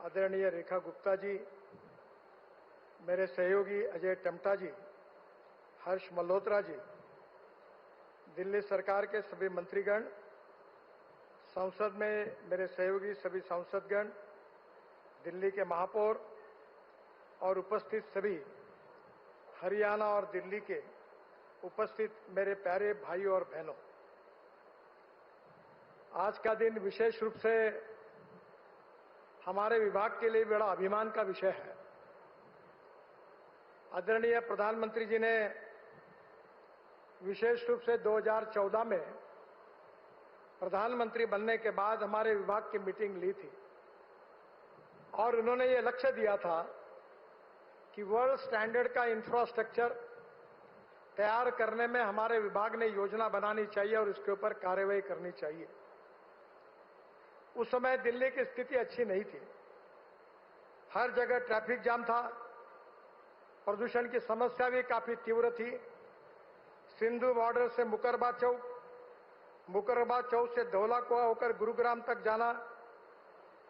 आदरणीय रेखा गुप्ता जी, मेरे सहयोगी अजय टमटा जी, हर्ष मल्होत्रा जी, दिल्ली सरकार के सभी मंत्रीगण, संसद में मेरे सहयोगी सभी सांसदगण, दिल्ली के महापौर और उपस्थित सभी हरियाणा और दिल्ली के उपस्थित मेरे प्यारे भाइयों और बहनों, आज का दिन विशेष रूप से हमारे विभाग के लिए बड़ा अभिमान का विषय है। आदरणीय प्रधानमंत्री जी ने विशेष रूप से 2014 में प्रधानमंत्री बनने के बाद हमारे विभाग की मीटिंग ली थी और उन्होंने ये लक्ष्य दिया था कि वर्ल्ड स्टैंडर्ड का इंफ्रास्ट्रक्चर तैयार करने में हमारे विभाग ने योजना बनानी चाहिए और इसके ऊपर कार्रवाई करनी चाहिए। उस समय दिल्ली की स्थिति अच्छी नहीं थी, हर जगह ट्रैफिक जाम था, प्रदूषण की समस्या भी काफी तीव्र थी। सिंधु बॉर्डर से मुकरबा चौक से धौला कुआं होकर गुरुग्राम तक जाना,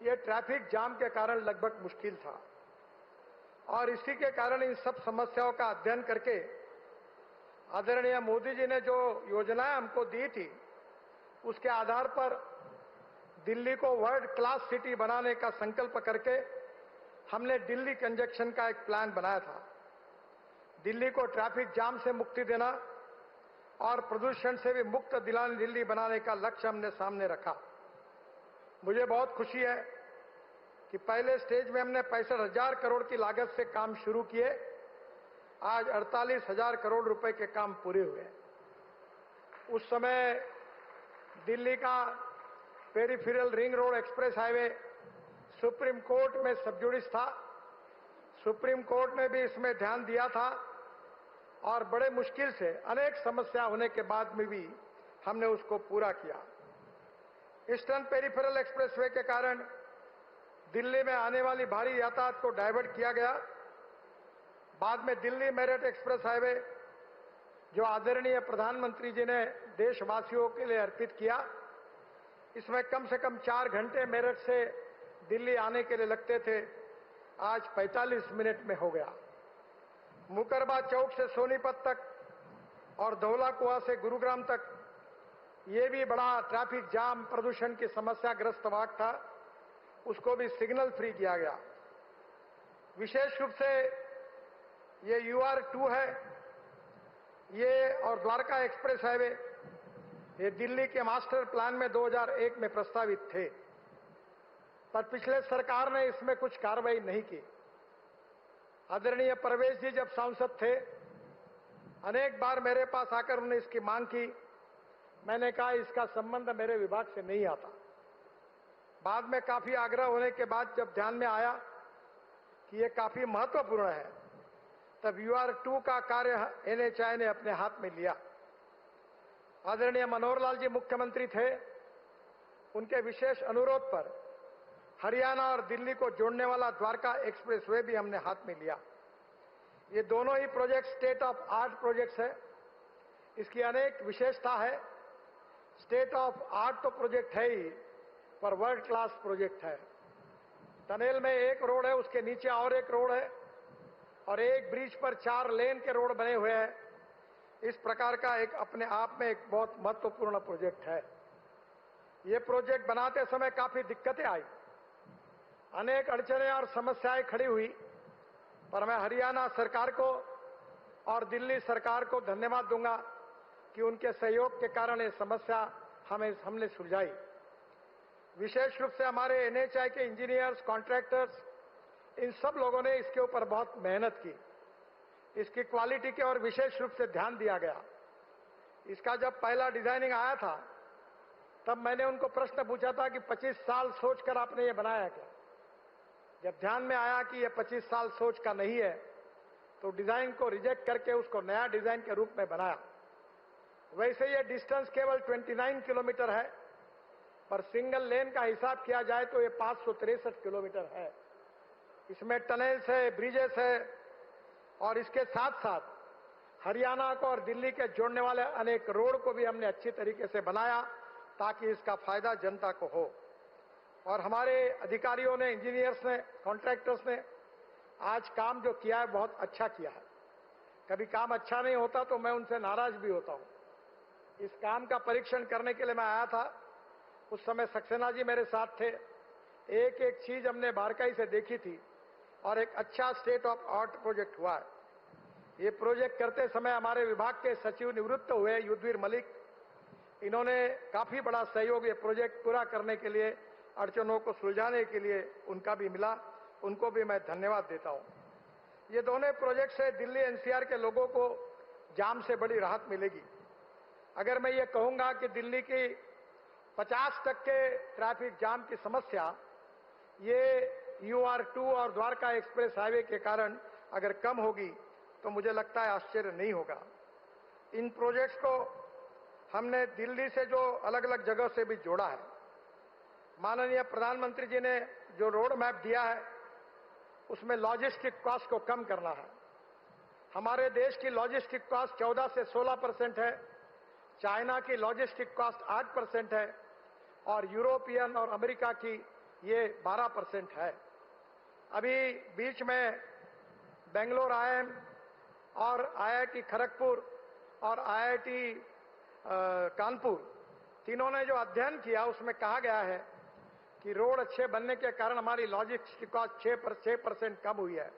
यह ट्रैफिक जाम के कारण लगभग मुश्किल था और इसी के कारण इन सब समस्याओं का अध्ययन करके आदरणीय मोदी जी ने जो योजनाएं हमको दी थी, उसके आधार पर दिल्ली को वर्ल्ड क्लास सिटी बनाने का संकल्प करके हमने दिल्ली कंजक्शन का एक प्लान बनाया था। दिल्ली को ट्रैफिक जाम से मुक्ति देना और प्रदूषण से भी मुक्त दिल्ली बनाने का लक्ष्य हमने सामने रखा। मुझे बहुत खुशी है कि पहले स्टेज में हमने 65,000 करोड़ की लागत से काम शुरू किए, आज 48,000 करोड़ रुपए के काम पूरे हुए। उस समय दिल्ली का peripheral ring road express highway supreme court में सबजुडिस था। सुप्रीम कोर्ट ने भी इसमें ध्यान दिया था और बड़े मुश्किल से अनेक समस्या होने के बाद में भी हमने उसको पूरा किया। ईस्टर्न पेरिफेरल एक्सप्रेसवे के कारण दिल्ली में आने वाली भारी यातायात को डायवर्ट किया गया। बाद में दिल्ली मेरठ एक्सप्रेस हाईवे, जो आदरणीय प्रधानमंत्री जी ने देशवासियों के लिए अर्पित किया, इसमें कम से कम 4 घंटे मेरठ से दिल्ली आने के लिए लगते थे, आज 45 मिनट में हो गया। मुकरबा चौक से सोनीपत तक और धौला कुआं से गुरुग्राम तक ये भी बड़ा ट्रैफिक जाम प्रदूषण की समस्याग्रस्त भाग था, उसको भी सिग्नल फ्री किया गया। विशेष रूप से ये UR2 है, ये और द्वारका एक्सप्रेस हाईवे, ये दिल्ली के मास्टर प्लान में 2001 में प्रस्तावित थे, पर पिछले सरकार ने इसमें कुछ कार्रवाई नहीं की। आदरणीय परवेश जी जब सांसद थे, अनेक बार मेरे पास आकर उन्होंने इसकी मांग की। मैंने कहा इसका संबंध मेरे विभाग से नहीं आता। बाद में काफी आग्रह होने के बाद जब ध्यान में आया कि ये काफी महत्वपूर्ण है, तब UR2 का कार्य NHAI ने अपने हाथ में लिया। आदरणीय मनोहर लाल जी मुख्यमंत्री थे, उनके विशेष अनुरोध पर हरियाणा और दिल्ली को जोड़ने वाला द्वारका एक्सप्रेसवे भी हमने हाथ में लिया। ये दोनों ही project state of art projects है। इसकी अनेक विशेषता है। स्टेट ऑफ आर्ट तो प्रोजेक्ट है ही, पर वर्ल्ड क्लास प्रोजेक्ट है। टनेल में एक रोड है, उसके नीचे और एक रोड है और एक ब्रिज पर 4 लेन के रोड बने हुए हैं। इस प्रकार का एक अपने आप में एक बहुत महत्वपूर्ण प्रोजेक्ट है। ये प्रोजेक्ट बनाते समय काफी दिक्कतें आई, अनेक अड़चनें और समस्याएं खड़ी हुई, पर मैं हरियाणा सरकार को और दिल्ली सरकार को धन्यवाद दूंगा कि उनके सहयोग के कारण ये समस्या हमने सुलझाई। विशेष रूप से हमारे NHAI के इंजीनियर्स, कॉन्ट्रैक्टर्स, इन सब लोगों ने इसके ऊपर बहुत मेहनत की। इसकी क्वालिटी के और विशेष रूप से ध्यान दिया गया। इसका जब पहला डिजाइनिंग आया था, तब मैंने उनको प्रश्न पूछा था कि 25 साल सोचकर आपने ये बनाया क्या? जब ध्यान में आया कि ये 25 साल सोच का नहीं है, तो डिजाइन को रिजेक्ट करके उसको नया डिजाइन के रूप में बनाया। वैसे ये डिस्टेंस केवल 29 किलोमीटर है, पर सिंगल लेन का हिसाब किया जाए तो ये 563 किलोमीटर है। इसमें टनल्स है, ब्रिजेस है और इसके साथ साथ हरियाणा को और दिल्ली के जोड़ने वाले अनेक रोड को भी हमने अच्छी तरीके से बनाया ताकि इसका फायदा जनता को हो। और हमारे अधिकारियों ने, इंजीनियर्स ने, कॉन्ट्रैक्टर्स ने आज काम जो किया है बहुत अच्छा किया है। कभी काम अच्छा नहीं होता तो मैं उनसे नाराज भी होता हूं। इस काम का परीक्षण करने के लिए मैं आया था। उस समय सक्सेना जी मेरे साथ थे। एक एक चीज हमने बारीकाई से देखी थी और एक अच्छा स्टेट ऑफ आर्ट प्रोजेक्ट हुआ है। ये प्रोजेक्ट करते समय हमारे विभाग के सचिव निवृत्त हुए युद्धवीर मलिक, इन्होंने काफी बड़ा सहयोग ये प्रोजेक्ट पूरा करने के लिए, अड़चनों को सुलझाने के लिए उनका भी मिला। उनको भी मैं धन्यवाद देता हूं। ये दोनों प्रोजेक्ट से दिल्ली एनसीआर के लोगों को जाम से बड़ी राहत मिलेगी। अगर मैं ये कहूंगा कि दिल्ली की 50% ट्रैफिक जाम की समस्या ये UR2 और द्वारका एक्सप्रेस हाईवे के कारण अगर कम होगी तो मुझे लगता है आश्चर्य नहीं होगा। इन प्रोजेक्ट्स को हमने दिल्ली से जो अलग अलग जगह से भी जोड़ा है। माननीय प्रधानमंत्री जी ने जो रोड मैप दिया है उसमें लॉजिस्टिक कॉस्ट को कम करना है। हमारे देश की लॉजिस्टिक कॉस्ट 14 से 16% है, चाइना की लॉजिस्टिक कॉस्ट 8% है और यूरोपियन और अमेरिका की ये 12% है। अभी बीच में बेंगलोर IIM और IIT खड़गपुर और IIT कानपुर तीनों ने जो अध्ययन किया उसमें कहा गया है कि रोड अच्छे बनने के कारण हमारी लॉजिस्टिक कॉस्ट 6% कम हुई है।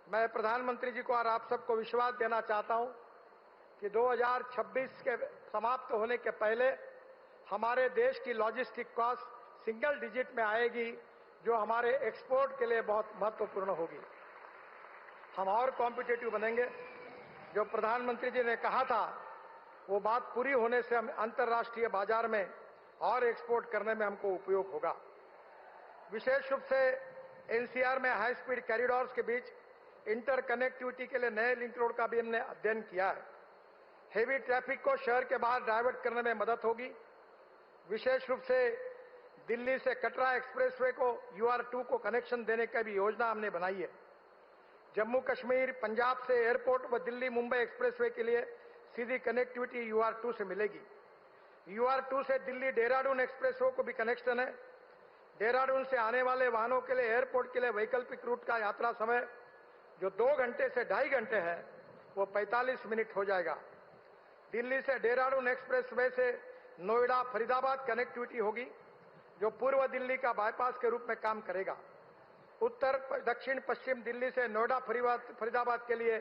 मैं प्रधानमंत्री जी को और आप सबको विश्वास देना चाहता हूं कि 2026 के समाप्त होने के पहले हमारे देश की लॉजिस्टिक कॉस्ट सिंगल डिजिट में आएगी, जो हमारे एक्सपोर्ट के लिए बहुत महत्वपूर्ण होगी। हम और कॉम्पिटिटिव बनेंगे। जो प्रधानमंत्री जी ने कहा था वो बात पूरी होने से हम अंतर्राष्ट्रीय बाजार में और एक्सपोर्ट करने में हमको उपयोग होगा। विशेष रूप से एनसीआर में हाई स्पीड कॉरिडोर्स के बीच इंटर कनेक्टिविटी के लिए नए लिंक रोड का भी हमने अध्ययन किया है। हेवी ट्रैफिक को शहर के बाहर डाइवर्ट करने में मदद होगी। विशेष रूप से दिल्ली से कटरा एक्सप्रेसवे को UR2 को कनेक्शन देने की भी योजना हमने बनाई है। जम्मू कश्मीर, पंजाब से एयरपोर्ट व दिल्ली मुंबई एक्सप्रेसवे के लिए सीधी कनेक्टिविटी UR2 से मिलेगी। UR2 से दिल्ली देहरादून एक्सप्रेसवे को भी कनेक्शन है। देहरादून से आने वाले वाहनों के लिए एयरपोर्ट के लिए वैकल्पिक रूट का यात्रा समय जो 2 घंटे से 2.5 घंटे है वो 45 मिनट हो जाएगा। दिल्ली से देहरादून एक्सप्रेसवे से नोएडा फरीदाबाद कनेक्टिविटी होगी, जो पूर्व दिल्ली का बाईपास के रूप में काम करेगा। उत्तर दक्षिण पश्चिम दिल्ली से नोएडा फरीदाबाद के लिए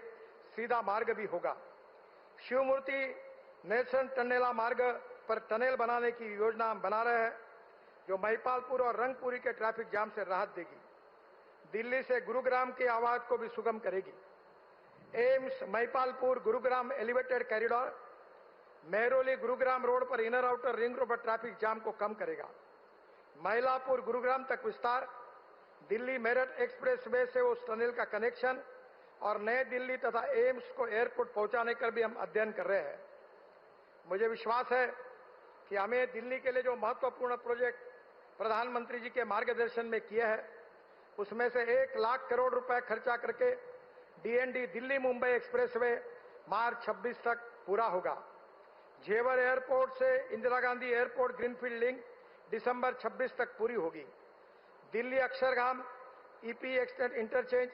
सीधा मार्ग भी होगा। शिवमूर्ति नेल्सन टनेला मार्ग पर टनल बनाने की योजना हम बना रहे हैं, जो महिपालपुर और रंगपुरी के ट्रैफिक जाम से राहत देगी। दिल्ली से गुरुग्राम की आवाज को भी सुगम करेगी। AIIMS Mahipalpur Gurugram elevated corridor Mehrauli Gurugram road पर इनर आउटर रिंग रोड पर ट्रैफिक जाम को कम करेगा। महिलापुर गुरुग्राम तक विस्तार, दिल्ली मेरठ एक्सप्रेसवे से उस टनल का कनेक्शन और नई दिल्ली तथा एम्स को एयरपोर्ट पहुंचाने का भी हम अध्ययन कर रहे हैं। मुझे विश्वास है कि हमें दिल्ली के लिए जो महत्वपूर्ण प्रोजेक्ट प्रधानमंत्री जी के मार्गदर्शन में किए हैं उसमें से 1 लाख करोड़ रुपए खर्चा करके DND दिल्ली मुंबई एक्सप्रेसवे मार्च 26 तक पूरा होगा। जेवर एयरपोर्ट से Indira Gandhi airport greenfield link दिसंबर 26 तक पूरी होगी। Delhi Akshardham EP extension interchange